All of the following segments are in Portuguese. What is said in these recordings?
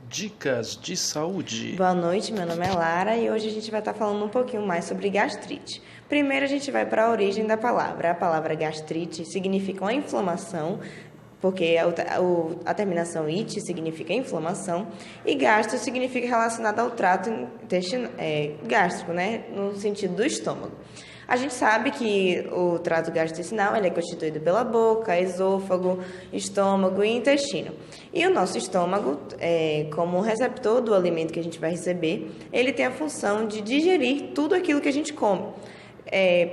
Dicas de saúde. Boa noite, meu nome é Lara e hoje a gente vai estar falando um pouquinho mais sobre gastrite. Primeiro a gente vai para a origem da palavra. A palavra gastrite significa uma inflamação, porque a terminação it significa inflamação, e gastro significa relacionado ao trato gástrico, né, no sentido do estômago. A gente sabe que o trato gastrointestinal ele é constituído pela boca, esôfago, estômago e intestino. E o nosso estômago, como receptor do alimento que a gente vai receber, ele tem a função de digerir tudo aquilo que a gente come.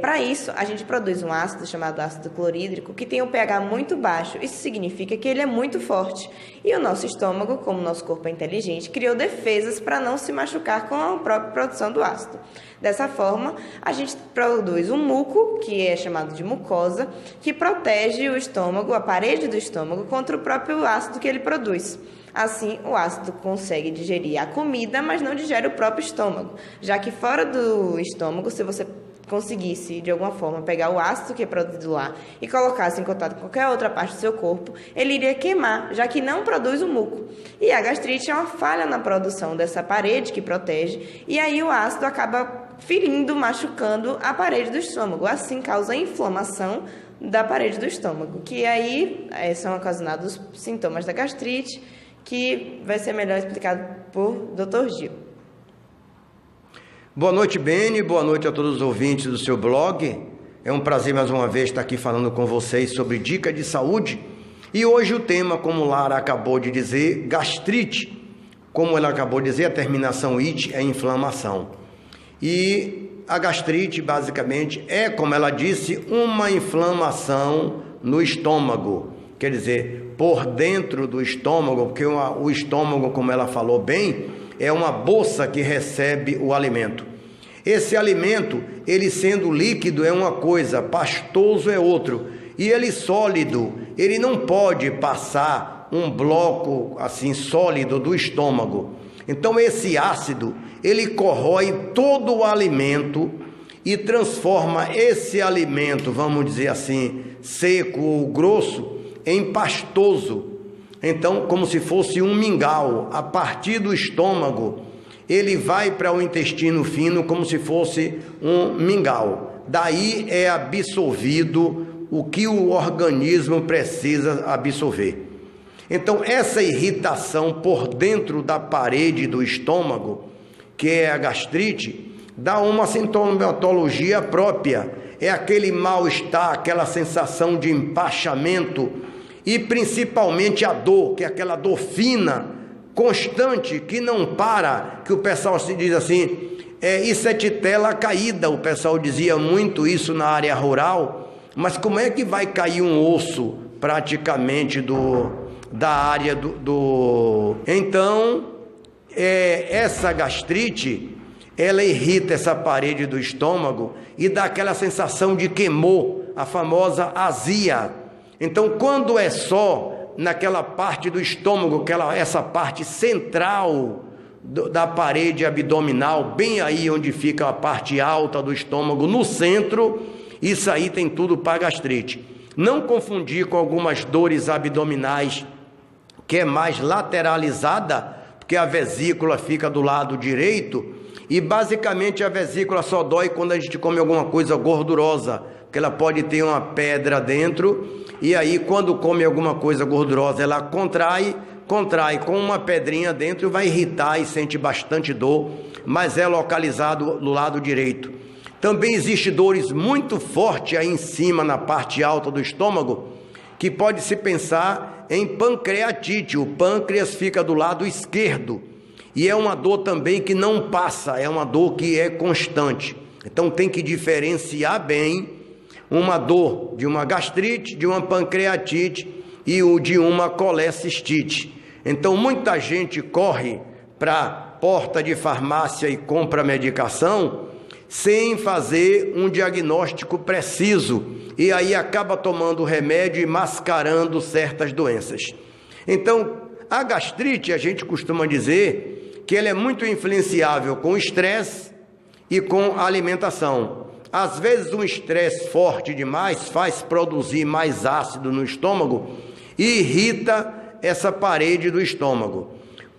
Para isso, a gente produz um ácido chamado ácido clorídrico que tem um pH muito baixo. Isso significa que ele é muito forte. E o nosso estômago, como o nosso corpo é inteligente, criou defesas para não se machucar com a própria produção do ácido. Dessa forma, a gente produz um muco, que é chamado de mucosa, que protege o estômago, a parede do estômago, contra o próprio ácido que ele produz. Assim, o ácido consegue digerir a comida, mas não digere o próprio estômago, já que fora do estômago, se você conseguisse, de alguma forma, pegar o ácido que é produzido lá e colocasse em contato com qualquer outra parte do seu corpo, ele iria queimar, já que não produz o muco. E a gastrite é uma falha na produção dessa parede que protege, e aí o ácido acaba ferindo, machucando a parede do estômago. Assim, causa inflamação da parede do estômago, que aí são ocasionados os sintomas da gastrite, que vai ser melhor explicado por Dr. Gil. Boa noite, Beni, boa noite a todos os ouvintes do seu blog. É um prazer mais uma vez estar aqui falando com vocês sobre dica de saúde. E hoje o tema, como Lara acabou de dizer, gastrite. Como ela acabou de dizer, a terminação it é inflamação. E a gastrite, basicamente, é, como ela disse, uma inflamação no estômago. Quer dizer, por dentro do estômago, porque o estômago, como ela falou bem, é uma bolsa que recebe o alimento. Esse alimento, ele sendo líquido é uma coisa, pastoso é outro. E ele sólido, ele não pode passar um bloco assim sólido do estômago. Então esse ácido, ele corrói todo o alimento e transforma esse alimento, vamos dizer assim, seco ou grosso, em pastoso. Então, como se fosse um mingau, a partir do estômago, ele vai para o intestino fino como se fosse um mingau. Daí é absorvido o que o organismo precisa absorver. Então, essa irritação por dentro da parede do estômago, que é a gastrite, dá uma sintomatologia própria. É aquele mal-estar, aquela sensação de empachamento, e principalmente a dor, que é aquela dor fina, constante, que não para, que o pessoal se diz assim, isso é titela caída, o pessoal dizia muito isso na área rural, mas como é que vai cair um osso praticamente da área Então, essa gastrite, ela irrita essa parede do estômago e dá aquela sensação de queimou, a famosa azia. Então, quando é só naquela parte do estômago, essa parte central da parede abdominal, bem aí onde fica a parte alta do estômago, no centro, isso aí tem tudo para gastrite. Não confundir com algumas dores abdominais, que é mais lateralizada, porque a vesícula fica do lado direito, e basicamente a vesícula só dói quando a gente come alguma coisa gordurosa, porque ela pode ter uma pedra dentro, e aí quando come alguma coisa gordurosa, ela contrai com uma pedrinha dentro e vai irritar e sente bastante dor, mas é localizado no lado direito. Também existe dores muito fortes aí em cima, na parte alta do estômago, que pode se pensar em pancreatite. O pâncreas fica do lado esquerdo, e é uma dor também que não passa, é uma dor que é constante. Então tem que diferenciar bem uma dor de uma gastrite, de uma pancreatite e de uma colecistite. Então muita gente corre para a porta de farmácia e compra medicação sem fazer um diagnóstico preciso, e aí acaba tomando remédio e mascarando certas doenças. Então a gastrite, a gente costuma dizer que ela é muito influenciável com o estresse e com a alimentação. Às vezes um estresse forte demais faz produzir mais ácido no estômago e irrita essa parede do estômago.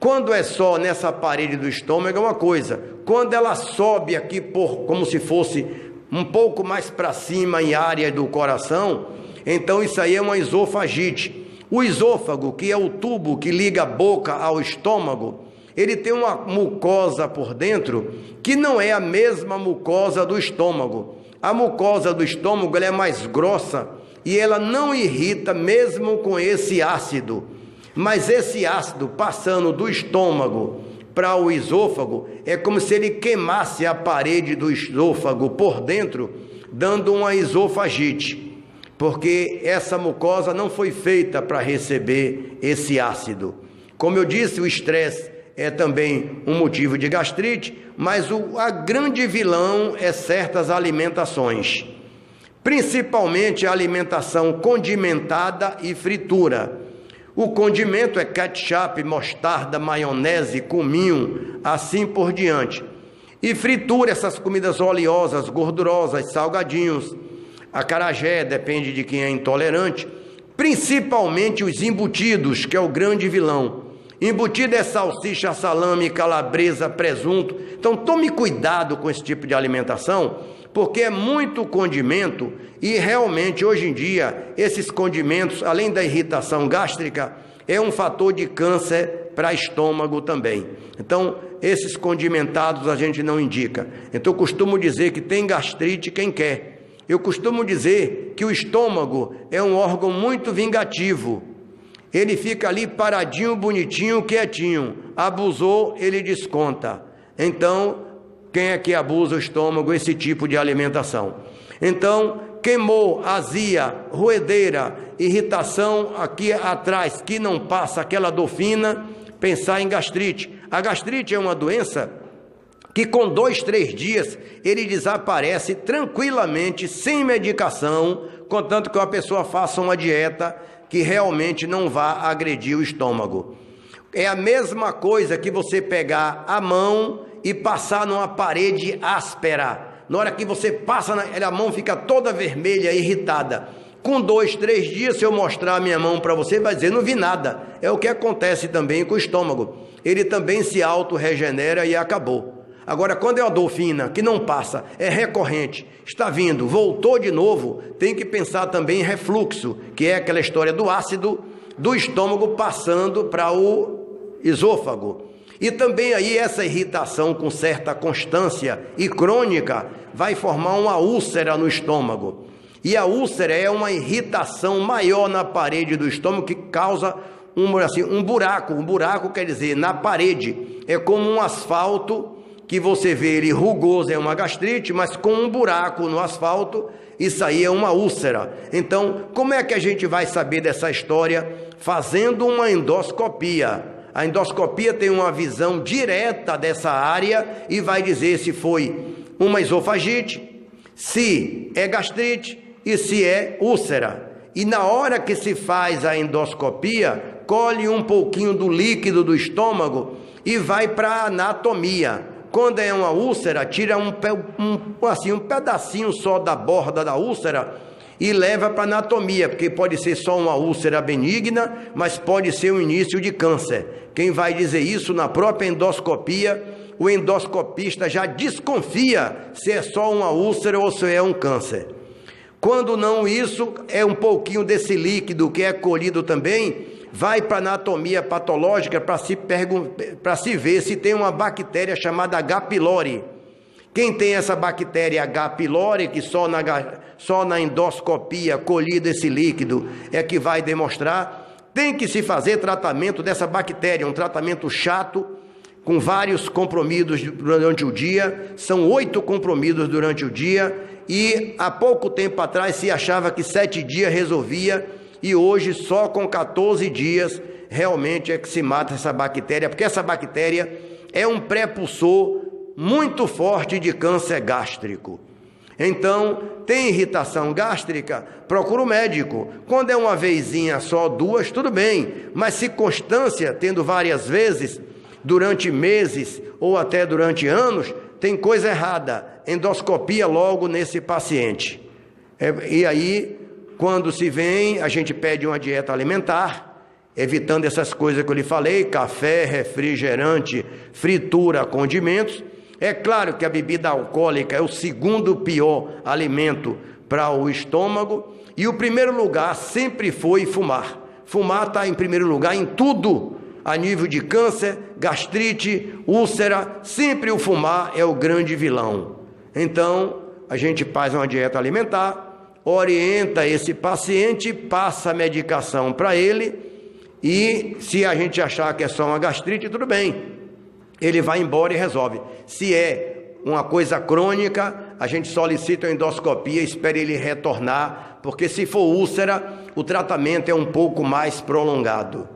Quando é só nessa parede do estômago é uma coisa, quando ela sobe aqui como se fosse um pouco mais para cima em área do coração, então isso aí é uma esofagite. O esôfago, que é o tubo que liga a boca ao estômago, ele tem uma mucosa por dentro que não é a mesma mucosa do estômago. A mucosa do estômago ela é mais grossa e ela não irrita mesmo com esse ácido. Mas esse ácido passando do estômago para o esôfago é como se ele queimasse a parede do esôfago por dentro, dando uma esofagite, porque essa mucosa não foi feita para receber esse ácido. Como eu disse, o estresse é também um motivo de gastrite, mas a grande vilão é certas alimentações, principalmente a alimentação condimentada e fritura. O condimento é ketchup, mostarda, maionese, cominho, assim por diante. E fritura, essas comidas oleosas, gordurosas, salgadinhos, acarajé, depende de quem é intolerante, principalmente os embutidos, que é o grande vilão. Embutido é salsicha, salame, calabresa, presunto. Então tome cuidado com esse tipo de alimentação, porque é muito condimento e realmente hoje em dia esses condimentos, além da irritação gástrica, é um fator de câncer para estômago também. Então esses condimentados a gente não indica. Então eu costumo dizer que tem gastrite quem quer. Eu costumo dizer que o estômago é um órgão muito vingativo. Ele fica ali paradinho, bonitinho, quietinho. Abusou, ele desconta. Então, quem é que abusa o estômago? Esse tipo de alimentação. Então, queimou, azia, roedeira, irritação aqui atrás, que não passa aquela dor fina, pensar em gastrite. A gastrite é uma doença que com 2, 3 dias ele desaparece tranquilamente, sem medicação, contanto que uma pessoa faça uma dieta que realmente não vá agredir o estômago. É a mesma coisa que você pegar a mão e passar numa parede áspera. Na hora que você passa, a mão fica toda vermelha, irritada. Com 2, 3 dias, se eu mostrar a minha mão para você, vai dizer, não vi nada. É o que acontece também com o estômago. Ele também se auto-regenera e acabou. Agora, quando é uma dor fina, que não passa, é recorrente, está vindo, voltou de novo, tem que pensar também em refluxo, que é aquela história do ácido do estômago passando para o esôfago. E também aí essa irritação com certa constância e crônica vai formar uma úlcera no estômago. E a úlcera é uma irritação maior na parede do estômago que causa um buraco. Um buraco quer dizer na parede, é como um asfalto que você vê ele rugoso, é uma gastrite, mas com um buraco no asfalto, isso aí é uma úlcera. Então, como é que a gente vai saber dessa história? Fazendo uma endoscopia. A endoscopia tem uma visão direta dessa área e vai dizer se foi uma esofagite, se é gastrite e se é úlcera. E na hora que se faz a endoscopia, colhe um pouquinho do líquido do estômago e vai para a anatomia. Quando é uma úlcera, tira um pedacinho só da borda da úlcera e leva para a anatomia, porque pode ser só uma úlcera benigna, mas pode ser o início de câncer. Quem vai dizer isso na própria endoscopia, o endoscopista já desconfia se é só uma úlcera ou se é um câncer. Quando não isso, é um pouquinho desse líquido que é colhido também, vai para a anatomia patológica para se ver se tem uma bactéria chamada H. pylori. Quem tem essa bactéria H. pylori, que só na endoscopia colhido esse líquido é que vai demonstrar, tem que se fazer tratamento dessa bactéria, um tratamento chato, com vários comprimidos durante o dia, são 8 comprimidos durante o dia, e há pouco tempo atrás se achava que 7 dias resolvia, e hoje só com 14 dias realmente é que se mata essa bactéria, porque essa bactéria é um prepulsor muito forte de câncer gástrico. Então, tem irritação gástrica, procura o médico. Quando é uma vezinha só, 2, tudo bem, mas se constância, tendo várias vezes, durante meses ou até durante anos, tem coisa errada. Endoscopia logo nesse paciente. E aí, quando se vem, a gente pede uma dieta alimentar evitando essas coisas que eu lhe falei, café, refrigerante, fritura, condimentos. É claro que a bebida alcoólica é o segundo pior alimento para o estômago, e o primeiro lugar sempre foi fumar. Fumar está em primeiro lugar em tudo, a nível de câncer, gastrite, úlcera, sempre o fumar é o grande vilão. Então, a gente faz uma dieta alimentar, orienta esse paciente, passa a medicação para ele, e se a gente achar que é só uma gastrite, tudo bem, ele vai embora e resolve. Se é uma coisa crônica, a gente solicita uma endoscopia, espera ele retornar, porque se for úlcera, o tratamento é um pouco mais prolongado.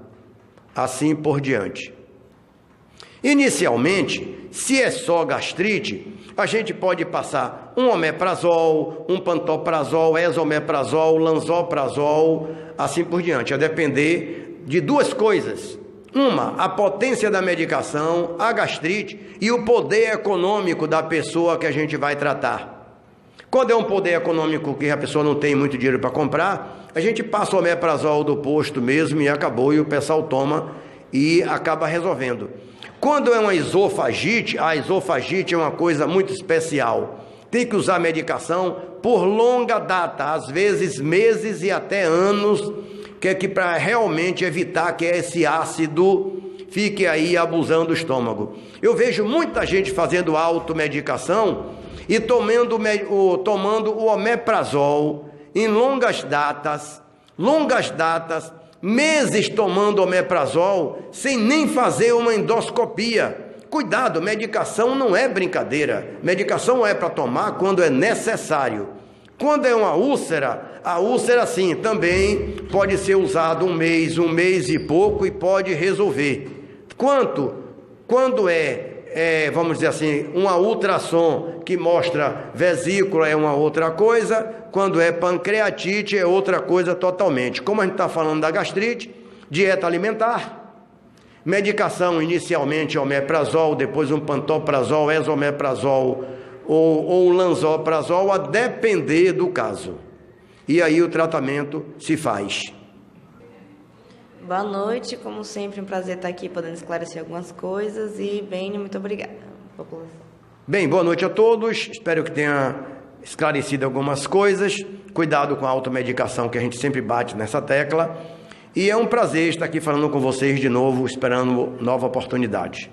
Assim por diante. Inicialmente, se é só gastrite, a gente pode passar um omeprazol, um pantoprazol, esomeprazol, lanzoprazol, assim por diante, a depender de duas coisas. Uma, a potência da medicação, a gastrite e o poder econômico da pessoa que a gente vai tratar. Quando é um poder econômico que a pessoa não tem muito dinheiro para comprar, a gente passa o omeprazol do posto mesmo e acabou, e o pessoal toma e acaba resolvendo. Quando é uma esofagite, a esofagite é uma coisa muito especial. Tem que usar medicação por longa data, às vezes meses e até anos, que é que para realmente evitar que esse ácido fique aí abusando do estômago. Eu vejo muita gente fazendo automedicação e tomando o omeprazol em longas datas, meses tomando omeprazol sem nem fazer uma endoscopia. Cuidado, medicação não é brincadeira, medicação é para tomar quando é necessário. Quando é uma úlcera, a úlcera sim, também pode ser usado um mês e pouco, e pode resolver. Quando vamos dizer assim, uma ultrassom que mostra vesícula é uma outra coisa, quando é pancreatite é outra coisa totalmente. Como a gente está falando da gastrite, dieta alimentar, medicação inicialmente omeprazol, depois um pantoprazol, esomeprazol ou um lanzoprazol, a depender do caso. E aí o tratamento se faz. Boa noite, como sempre, um prazer estar aqui podendo esclarecer algumas coisas, e bem, muito obrigada, população. Bem, boa noite a todos, espero que tenha esclarecido algumas coisas. Cuidado com a automedicação, que a gente sempre bate nessa tecla, e é um prazer estar aqui falando com vocês de novo, esperando nova oportunidade.